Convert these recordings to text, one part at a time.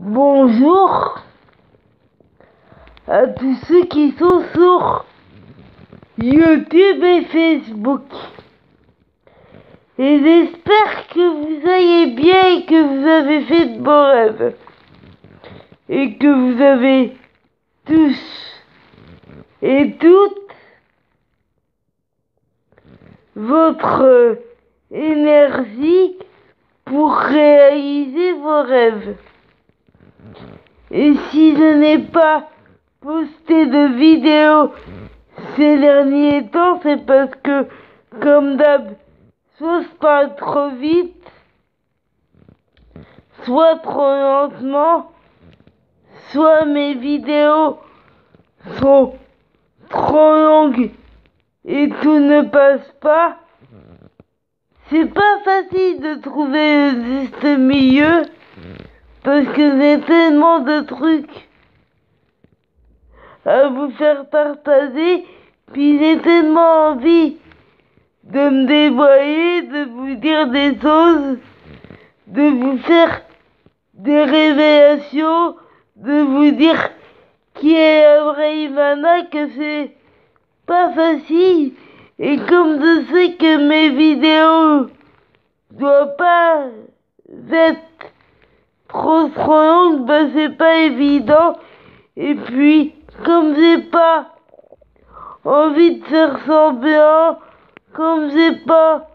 Bonjour à tous ceux qui sont sur YouTube et Facebook. Et j'espère que vous allez bien et que vous avez fait de beaux rêves. Et que vous avez tous et toutes votre énergie pour réaliser vos rêves. Et si je n'ai pas posté de vidéo ces derniers temps, c'est parce que, comme d'hab, soit je parle trop vite, soit trop lentement, soit mes vidéos sont trop longues et tout ne passe pas. C'est pas facile de trouver le juste milieu parce que j'ai tellement de trucs à vous faire partager, puis j'ai tellement envie de me dévoiler, de vous dire des choses, de vous faire des révélations, de vous dire qui est la vraie Ivana, que c'est pas facile. Et comme je sais que mes vidéos doivent pas être trop longues, bah c'est pas évident. Et puis, comme j'ai pas envie de faire semblant, comme j'ai pas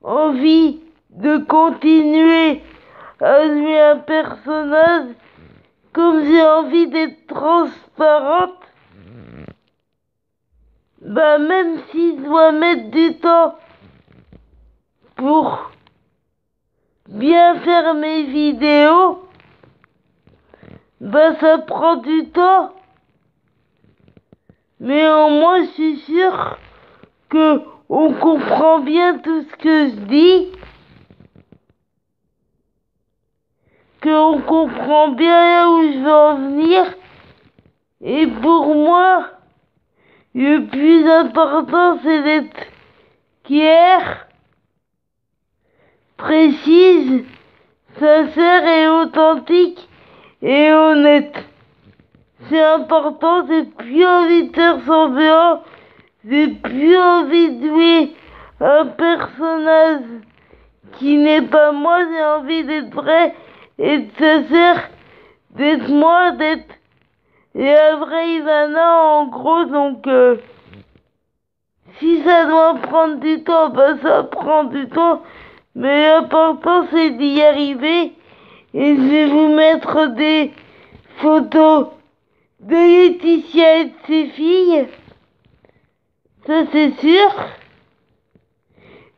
envie de continuer à jouer un personnage, comme j'ai envie d'être transparente, bah même si je dois mettre du temps pour bien faire mes vidéos, bah ça prend du temps. Mais au moins je suis sûre que on comprend bien tout ce que je dis, qu'on comprend bien là où je veux en venir. Et pour moi, le plus important, c'est d'être clair, précise, sincère et authentique et honnête. C'est important, j'ai plus envie de faire semblant, j'ai plus envie de jouer un personnage qui n'est pas moi, j'ai envie d'être vrai et de sincère, d'être moi, d'être la vraie Ivana en gros. Donc si ça doit prendre du temps, bah ça prend du temps, mais l'important c'est d'y arriver. Et je vais vous mettre des photos de Laetitia et de ses filles, ça c'est sûr.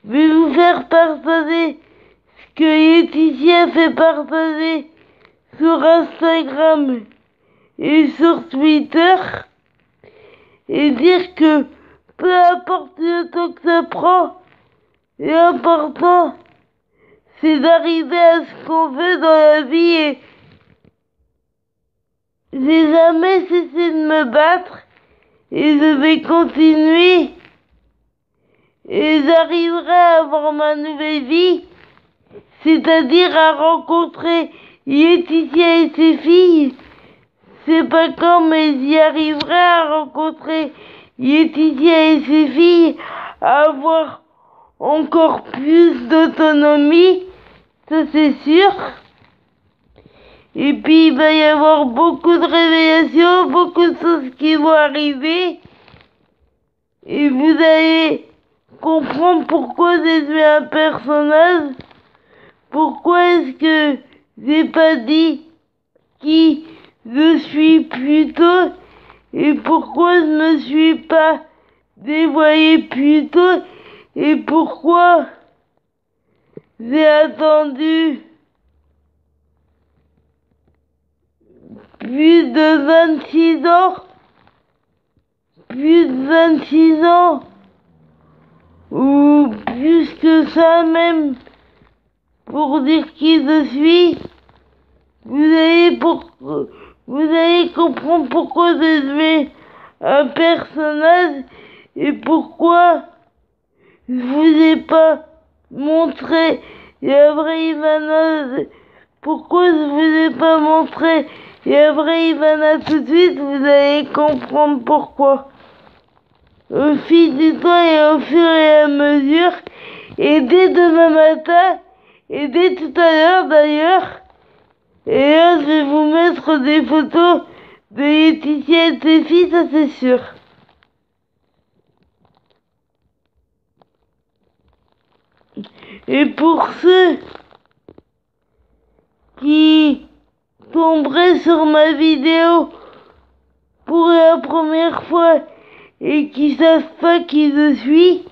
Je vais vous faire partager ce que Laetitia fait partager sur Instagram et sur Twitter, et dire que peu importe le temps que ça prend, l'important c'est d'arriver à ce qu'on veut dans la vie. Et j'ai jamais cessé de me battre et je vais continuer, et j'arriverai à avoir ma nouvelle vie, c'est-à-dire à rencontrer Laetitia et ses filles. C'est pas quand, mais j'y arriverai à rencontrer Laetitia et ses filles, à avoir encore plus d'autonomie, ça c'est sûr. Et puis il va y avoir beaucoup de révélations, beaucoup de choses qui vont arriver. Et vous allez comprendre pourquoi j'ai joué un personnage, pourquoi est-ce que j'ai pas dit qui je suis plus tôt, et pourquoi je me suis pas dévoilé plus tôt, et pourquoi j'ai attendu plus de 26 ans, ou plus que ça même, pour dire qui je suis. Vous allez comprendre pourquoi j'ai joué un personnage et pourquoi je vous ai pas montré la vraie Ivana pourquoi je vous ai pas montré. Et après Ivana tout de suite, vous allez comprendre pourquoi. Au fil du temps et au fur et à mesure, et dès demain matin, et dès tout à l'heure d'ailleurs, et là je vais vous mettre des photos de Laetitia et de ses filles, ça c'est sûr. Et pour ceux qui tomberaient sur ma vidéo pour la première fois et qui savent pas qui je suis,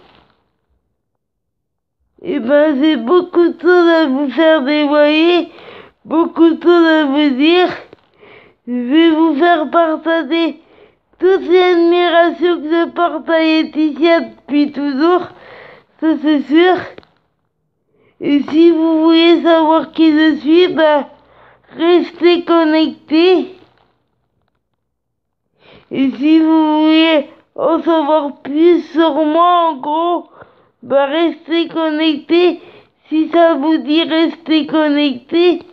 et ben j'ai beaucoup de choses à vous faire dévoiler, beaucoup de choses à vous dire. Je vais vous faire partager toute l'admiration que je porte à Laetitia depuis toujours, ça c'est sûr. Et si vous voulez savoir qui je suis, bah restez connectés. Et si vous voulez en savoir plus sur moi, en gros, bah restez connectés. Si ça vous dit, restez connectés.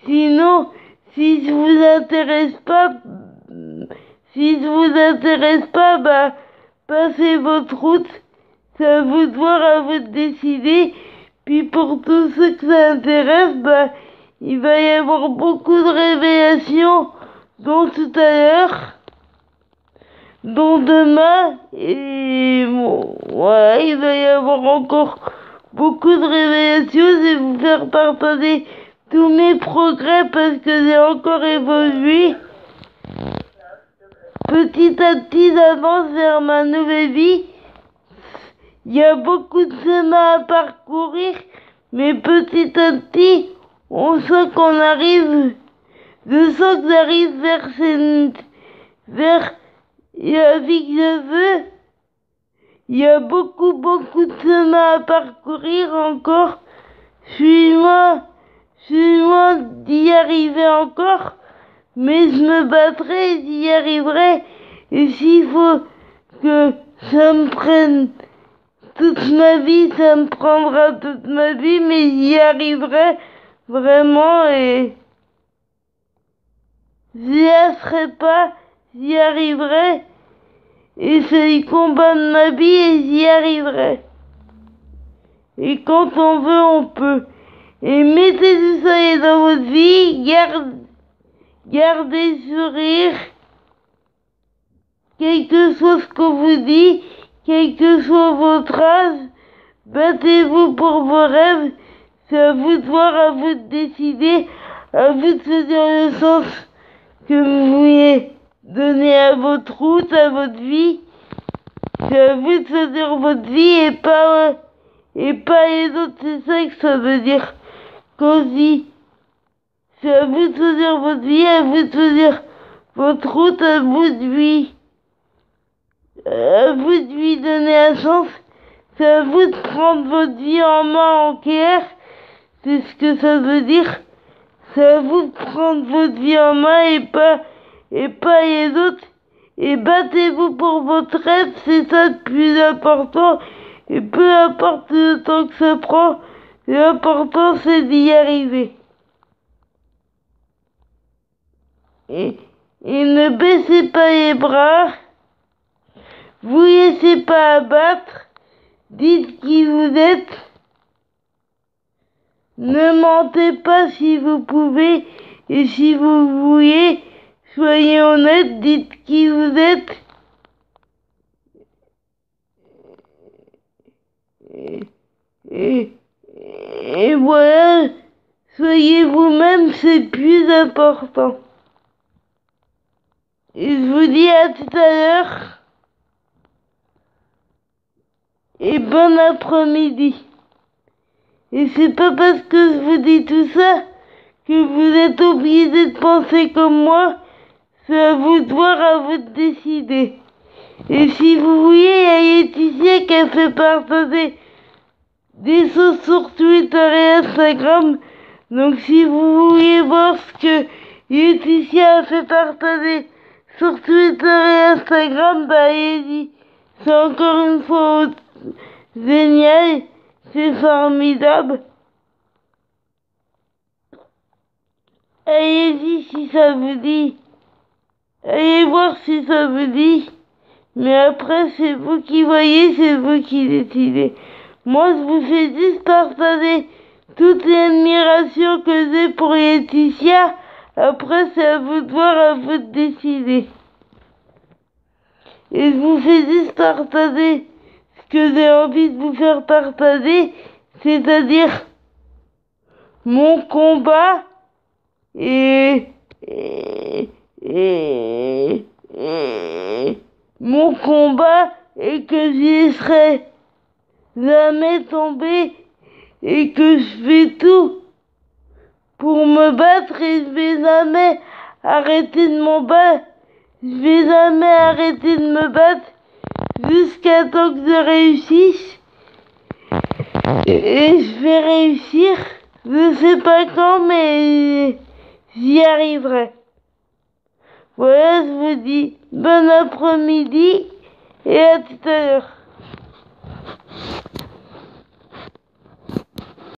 Sinon, si je vous intéresse pas, bah passez votre route. C'est à vous de voir, à vous de décider. Puis pour tous ceux que ça intéresse, bah il va y avoir beaucoup de révélations, dont tout à l'heure, dont demain, et bon, voilà, il va y avoir encore beaucoup de révélations. Je vais vous faire partager tous mes progrès parce que j'ai encore évolué. Petit à petit, j'avance vers ma nouvelle vie. Il y a beaucoup de chemin à parcourir, mais petit à petit, on sent qu'on arrive. Je sens que j'arrive vers la vie que je veux. Il y a beaucoup de chemin à parcourir encore. Je suis loin d'y arriver encore, mais je me battrai et j'y arriverai. Et s'il faut que ça me prenne toute ma vie, ça me prendra toute ma vie, mais j'y arriverai vraiment et j'y lasserai pas, j'y arriverai. Et c'est le combat de ma vie et j'y arriverai. Et quand on veut, on peut. Et mettez du soleil dans votre vie, gardez le sourire, quel que soit ce qu'on vous dit, quel que soit votre âge, battez-vous pour vos rêves. C'est à vous de voir, à vous de décider, à vous de choisir le sens que vous voulez donner à votre route, à votre vie. C'est à vous de choisir votre vie et pas les autres. C'est ça que ça veut dire. Quand je dis, c'est à vous de choisir votre vie, à vous de choisir votre route, à vous de lui donner un sens. C'est à vous de prendre votre vie en main en clair. C'est ce que ça veut dire. C'est à vous de prendre votre vie en main et pas les autres. Et battez-vous pour votre rêve, c'est ça le plus important. Et peu importe le temps que ça prend, l'important c'est d'y arriver. Et ne baissez pas les bras. Vous laissez pas abattre. Dites qui vous êtes. Ne mentez pas si vous pouvez. Et si vous voulez, soyez honnête, dites qui vous êtes. Et voilà, soyez vous-même, c'est plus important. Et je vous dis à tout à l'heure. Et bon après-midi. Et c'est pas parce que je vous dis tout ça que vous êtes obligés de penser comme moi. C'est à vous de voir, à vous de décider. Et si vous voulez, il y a Laetitia qui a fait partager des choses sur Twitter et Instagram. Donc si vous voulez voir ce que Laetitia a fait partager sur Twitter et Instagram, bah allez-y. C'est encore une fois génial, c'est formidable. allez-y si ça vous dit. Allez voir si ça vous dit. Mais après, c'est vous qui voyez, c'est vous qui décidez. Moi, je vous fais juste partager toute l'admiration que j'ai pour Laetitia. Après, c'est à vous de voir, à vous de décider. Et je vous fais juste partager ce que j'ai envie de vous faire partager, c'est-à-dire mon combat et mon combat et que j'y serai jamais tombé et que je fais tout pour me battre et je vais jamais arrêter de m'en battre. Je vais jamais arrêter de me battre jusqu'à temps que je réussisse. Et je vais réussir. Je sais pas quand, mais j'y arriverai. Voilà, je vous dis bon après-midi et à tout à l'heure.